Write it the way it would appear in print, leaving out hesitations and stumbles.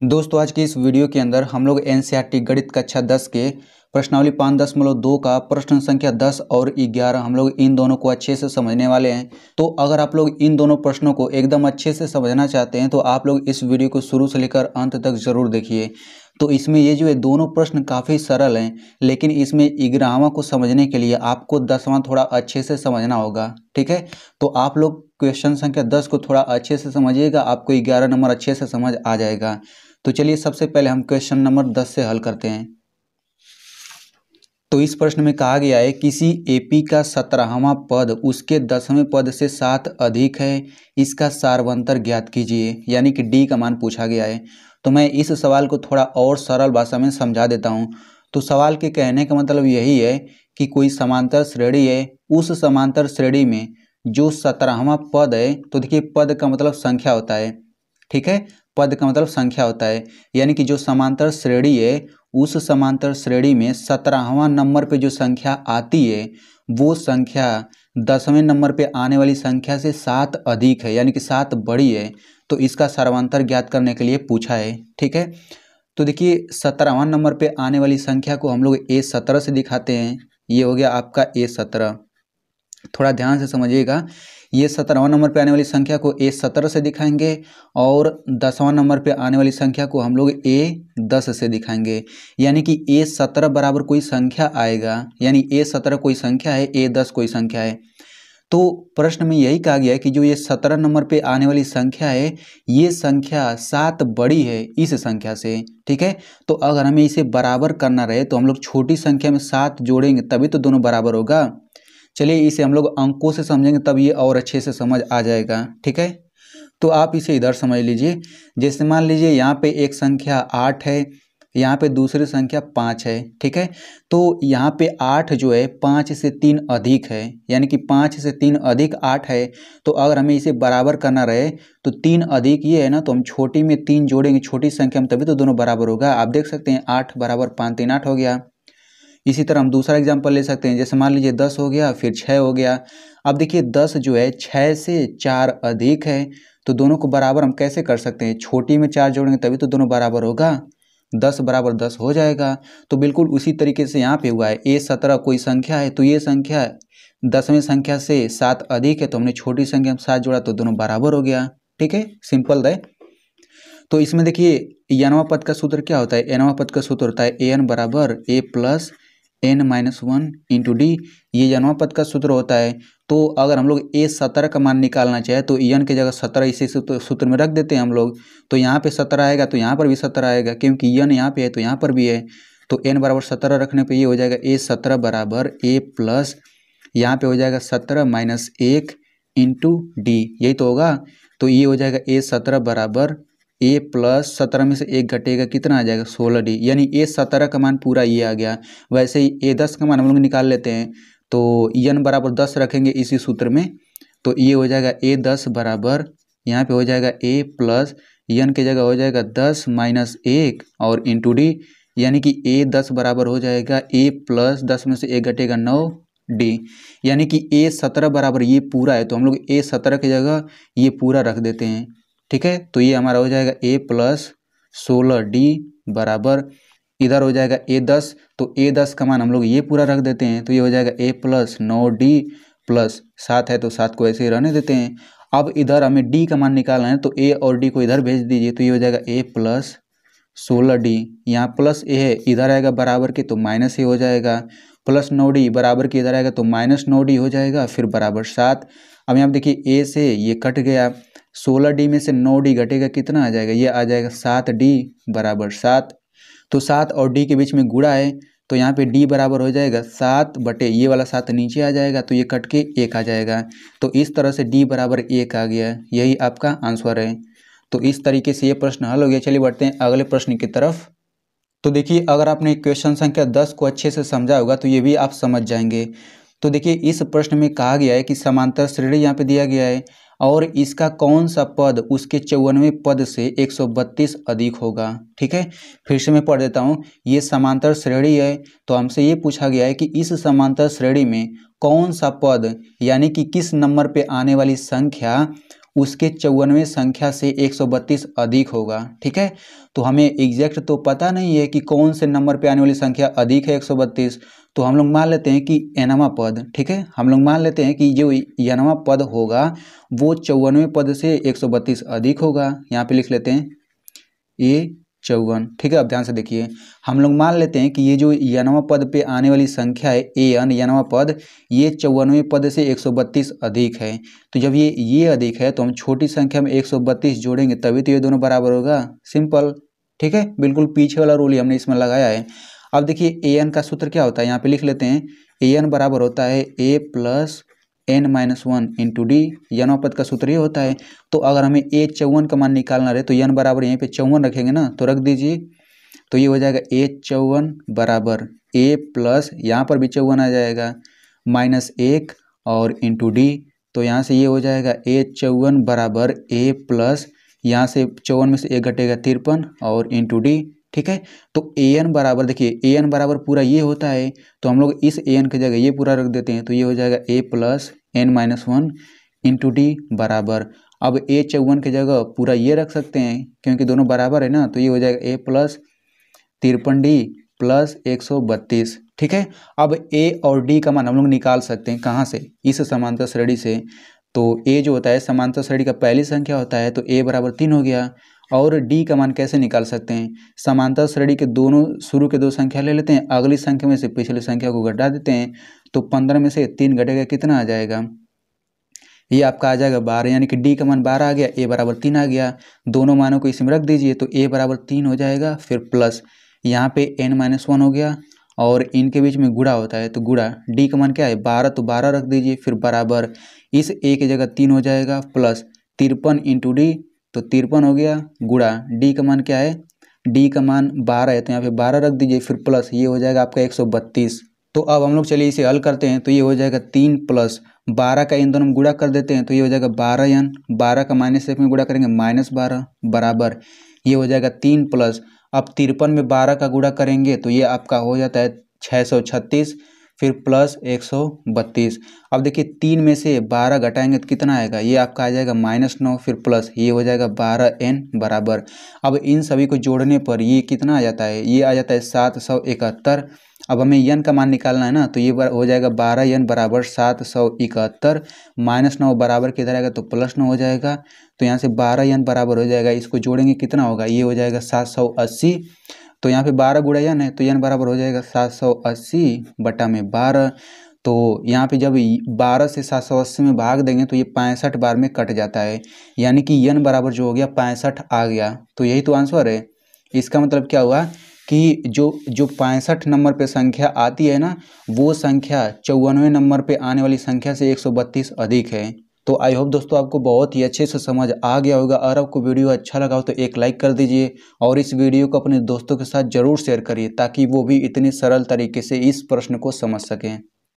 दोस्तों आज की इस वीडियो के अंदर हम लोग एनसीईआरटी गणित कक्षा 10 के प्रश्नावली 5.2 का प्रश्न संख्या 10 और 11 हम लोग इन दोनों को अच्छे से समझने वाले हैं। तो अगर आप लोग इन दोनों प्रश्नों को एकदम अच्छे से समझना चाहते हैं तो आप लोग इस वीडियो को शुरू से लेकर अंत तक जरूर देखिए। तो इसमें ये जो है दोनों प्रश्न काफ़ी सरल हैं, लेकिन इसमें 11वां को समझने के लिए आपको 10वां थोड़ा अच्छे से समझना होगा। ठीक है, तो आप लोग क्वेश्चन संख्या 10 को थोड़ा अच्छे से समझिएगा, आपको 11 नंबर अच्छे से समझ आ जाएगा। तो चलिए सबसे पहले हम क्वेश्चन नंबर 10 से हल करते हैं। तो इस प्रश्न में कहा गया है किसी एपी का 17वां पद उसके 10वें पद से 7 अधिक है, इसका सारवंतर ज्ञात कीजिए, यानी कि डी का मान पूछा गया है। तो मैं इस सवाल को थोड़ा और सरल भाषा में समझा देता हूँ। तो सवाल के कहने का मतलब यही है कि कोई समांतर श्रेणी है, उस समांतर श्रेणी में जो 17वां पद है, तो देखिए पद का मतलब संख्या होता है। ठीक है, पद का मतलब संख्या होता है, यानी कि जो समांतर श्रेणी है उस समांतर श्रेणी में 17वां नंबर पे जो संख्या आती है वो संख्या 10वें नंबर पे आने वाली संख्या से 7 अधिक है, यानी कि 7 बड़ी है। तो इसका सारवंतर ज्ञात करने के लिए पूछा है। ठीक है, तो देखिए 17वां नंबर पे आने वाली संख्या को हम लोग A17 से दिखाते हैं। ये हो गया आपका A17। थोड़ा ध्यान से समझिएगा, ये 17वां नंबर पे आने वाली संख्या को A17 से दिखाएंगे और 10वां नंबर पे आने वाली संख्या को हम लोग A10 से दिखाएंगे, यानी कि A17 बराबर कोई संख्या आएगा, यानी A17 कोई संख्या है, A10 कोई संख्या है। तो प्रश्न में यही कहा गया है कि जो ये 17 नंबर पे आने वाली संख्या है ये संख्या 7 बड़ी है इस संख्या से। ठीक है, तो अगर हमें इसे बराबर करना रहे तो हम लोग छोटी संख्या में 7 जोड़ेंगे तभी तो दोनों बराबर होगा। चलिए इसे हम लोग अंकों से समझेंगे तब ये और अच्छे से समझ आ जाएगा। ठीक है, तो आप इसे इधर समझ लीजिए। जैसे मान लीजिए यहाँ पे एक संख्या 8 है, यहाँ पे दूसरी संख्या 5 है। ठीक है, तो यहाँ पे 8 जो है 5 से 3 अधिक है, यानी कि 5 से 3 अधिक 8 है। तो अगर हमें इसे बराबर करना रहे तो 3 अधिक ये है ना, तो हम छोटी में 3 जोड़ेंगे छोटी संख्या में तभी तो दोनों बराबर होगा। आप देख सकते हैं 8 बराबर 5 3 8 हो गया। इसी तरह हम दूसरा एग्जाम्पल ले सकते हैं, जैसे मान लीजिए 10 हो गया फिर 6 हो गया। अब देखिए 10 जो है 6 से 4 अधिक है, तो दोनों को बराबर हम कैसे कर सकते हैं, छोटी में 4 जोड़ेंगे तभी तो दोनों बराबर होगा, 10 बराबर 10 हो जाएगा। तो बिल्कुल उसी तरीके से यहाँ पे हुआ है, A17 कोई संख्या है तो ये संख्या 10वें संख्या से 7 अधिक है, तो हमने छोटी संख्या में 7 जोड़ा तो दोनों बराबर हो गया। ठीक है, सिंपल है। तो इसमें देखिए n वां पद का सूत्र क्या होता है, n वां पद का सूत्र होता है an बराबर a plus n-1 into D, ये n वां पद का सूत्र होता है। तो अगर हम लोग A17 का मान निकालना चाहे तो n की जगह 17 इसी सूत्र में रख देते हैं हम लोग। तो यहाँ पे 17 आएगा तो यहाँ पर भी 17 आएगा, क्योंकि n यहाँ पे है तो यहाँ पर भी है। तो n बराबर 17 रखने पे ये हो जाएगा A17 बराबर a प्लस यहाँ पे हो जाएगा 17 माइनस 1 इंटू डी, यही तो होगा। तो ये हो जाएगा A17 बराबर a प्लस 17 में से 1 घटेगा कितना आ जाएगा 16D, यानी A17 का मान पूरा ये आ गया। वैसे ही A10 का मान हम लोग निकाल लेते हैं, तो n बराबर 10 रखेंगे इसी सूत्र में, तो ये हो जाएगा A10 बराबर यहाँ पे हो जाएगा a प्लस n की जगह हो जाएगा 10 माइनस 1 और इंटू डी, यानी कि A10 बराबर हो जाएगा a प्लस 10 में से 1 घटेगा 9D, यानी कि A17 बराबर ये पूरा है, तो हम लोग A17 की जगह ये पूरा रख देते हैं। ठीक है, तो ये हमारा हो जाएगा a प्लस 16D बराबर इधर हो जाएगा A10, तो A10 का मान हम लोग ये पूरा रख देते हैं, तो ये हो जाएगा a प्लस 9D प्लस 7 है तो 7 को ऐसे ही रहने देते हैं। अब इधर हमें D का मान निकालना है, तो a और d को इधर भेज दीजिए, तो ये हो जाएगा a प्लस 16D, यहाँ प्लस a है इधर आएगा बराबर के तो माइनस a हो जाएगा, प्लस 9D बराबर के इधर आएगा तो माइनस 9D हो जाएगा, फिर बराबर 7। अब यहाँ देखिए a से ये कट गया, 16D में से 9D घटेगा कितना आ जाएगा, ये आ जाएगा 7D बराबर 7। तो 7 और D के बीच में गुणा है, तो यहाँ पे D बराबर हो जाएगा 7 बटे ये वाला 7 नीचे आ जाएगा, तो ये कट के 1 आ जाएगा। तो इस तरह से D बराबर 1 आ गया, यही आपका आंसर है। तो इस तरीके से ये प्रश्न हल हो गया। चलिए बढ़ते हैं अगले प्रश्न की तरफ। तो देखिए अगर आपने क्वेश्चन संख्या 10 को अच्छे से समझा होगा तो ये भी आप समझ जाएंगे। तो देखिए इस प्रश्न में कहा गया है कि समांतर श्रेणी यहाँ पे दिया गया है और इसका कौन सा पद उसके 54वें पद से 132 अधिक होगा। ठीक है, फिर से मैं पढ़ देता हूँ। ये समांतर श्रेणी है, तो हमसे ये पूछा गया है कि इस समांतर श्रेणी में कौन सा पद, यानी कि किस नंबर पे आने वाली संख्या उसके 54वें संख्या से 132 अधिक होगा। ठीक है, तो हमें एग्जैक्ट तो पता नहीं है कि कौन से नंबर पे आने वाली संख्या अधिक है 132, तो हम लोग मान लेते हैं कि nवां पद, ठीक है, हम लोग मान लेते हैं कि जो nवां पद होगा वो 54वें पद से 132 अधिक होगा। यहाँ पे लिख लेते हैं A54। ठीक है, अब ध्यान से देखिए, हम लोग मान लेते हैं कि ये जो nवां पद पे आने वाली संख्या है nवां पद, ये 54वें पद से 132 अधिक है। तो जब ये अधिक है तो हम छोटी संख्या में 132 जोड़ेंगे तभी तो ये दोनों बराबर होगा। सिंपल। ठीक है, बिल्कुल पीछे वाला रूल ही हमने इसमें लगाया है। अब देखिए an का सूत्र क्या होता है, यहाँ पे लिख लेते हैं। an बराबर होता है a plus n-1 into D. nवां पद का सूत्र ये होता है। तो अगर हमें A54 का मान निकालना रहे तो n बराबर यहीं पे 54 रखेंगे ना, तो रख दीजिए। तो ये हो जाएगा A54 बराबर a प्लस, यहाँ पर भी 54 आ जाएगा, -1 और इंटू डी। तो यहाँ से ये हो जाएगा A54 बराबर a प्लस, यहाँ से 54 में से 1 घटेगा 53 और इंटू डी। ठीक है, तो an बराबर, देखिए an बराबर पूरा ये होता है, तो हम लोग इस an की जगह ये पूरा रख देते हैं, तो ये हो जाएगा a plus n-1 into D बराबर, अब A54 की जगह पूरा ये रख सकते हैं क्योंकि दोनों बराबर है ना, तो ये हो जाएगा a प्लस 53D प्लस 132। ठीक है, अब a और d का मान हम लोग निकाल सकते हैं कहाँ से, इस समांतर श्रेणी से। तो a जो होता है समांतर श्रेणी का पहली संख्या होता है, तो a बराबर 3 हो गया। और d का मान कैसे निकाल सकते हैं, समांतर श्रेणी के दोनों शुरू के दो संख्या ले लेते हैं, अगली संख्या में से पिछली संख्या को घटा देते हैं, तो 15 में से 3 घटेगा, कितना आ जाएगा, ये आपका आ जाएगा 12, यानी कि d का मान 12 आ गया, a बराबर 3 आ गया। दोनों मानों को इसमें रख दीजिए, तो a बराबर 3 हो जाएगा, फिर प्लस यहाँ पे n-1 हो गया और इनके बीच में गुणा होता है, तो गुणा, d का मान क्या है 12, तो 12 रख दीजिए, फिर बराबर इस a की जगह 3 हो जाएगा प्लस 53 इंटू डी, तो 53 हो गया, गुणा d का मान क्या है, d का मान 12 है, तो यहाँ पे 12 रख दीजिए, फिर प्लस ये हो जाएगा आपका 132। तो अब हम लोग चलिए इसे हल करते हैं, तो ये हो जाएगा 3 प्लस 12 का इन दोनों में गुणा कर देते हैं, तो ये हो जाएगा 12n, 12 का -1 में गुणा करेंगे -12 बराबर, ये हो जाएगा 3 प्लस, अब 53 में 12 का गुणा करेंगे तो ये आपका हो जाता है 636, फिर प्लस 132। अब देखिए 3 में से 12 घटाएंगे तो कितना आएगा, ये आपका आ जाएगा -9, फिर प्लस ये हो जाएगा 12n बराबर। अब इन सभी को जोड़ने पर ये कितना आ जाता है, ये आ जाता है 771। अब हमें n का मान निकालना है ना, तो ये हो जाएगा 12n बराबर 771, -9 बराबर किधर आएगा, तो +9 हो जाएगा, तो यहाँ से 12n बराबर हो जाएगा, इसको जोड़ेंगे कितना होगा, ये हो जाएगा 780। तो यहाँ पे 12 गुणा n है, तो n बराबर हो जाएगा 780 बटा में 12। तो यहाँ पे जब 12 से 780 में भाग देंगे तो ये 65 बार में कट जाता है, यानी कि n बराबर जो हो गया 65 आ गया। तो यही तो आंसर है। इसका मतलब क्या हुआ कि जो 65 नंबर पे संख्या आती है ना, वो संख्या 54वें नंबर पे आने वाली संख्या से 132 अधिक है। तो आई होप दोस्तों आपको बहुत ही अच्छे से समझ आ गया होगा। अगर आपको वीडियो अच्छा लगा हो तो एक लाइक कर दीजिए और इस वीडियो को अपने दोस्तों के साथ ज़रूर शेयर करिए ताकि वो भी इतने सरल तरीके से इस प्रश्न को समझ सकें।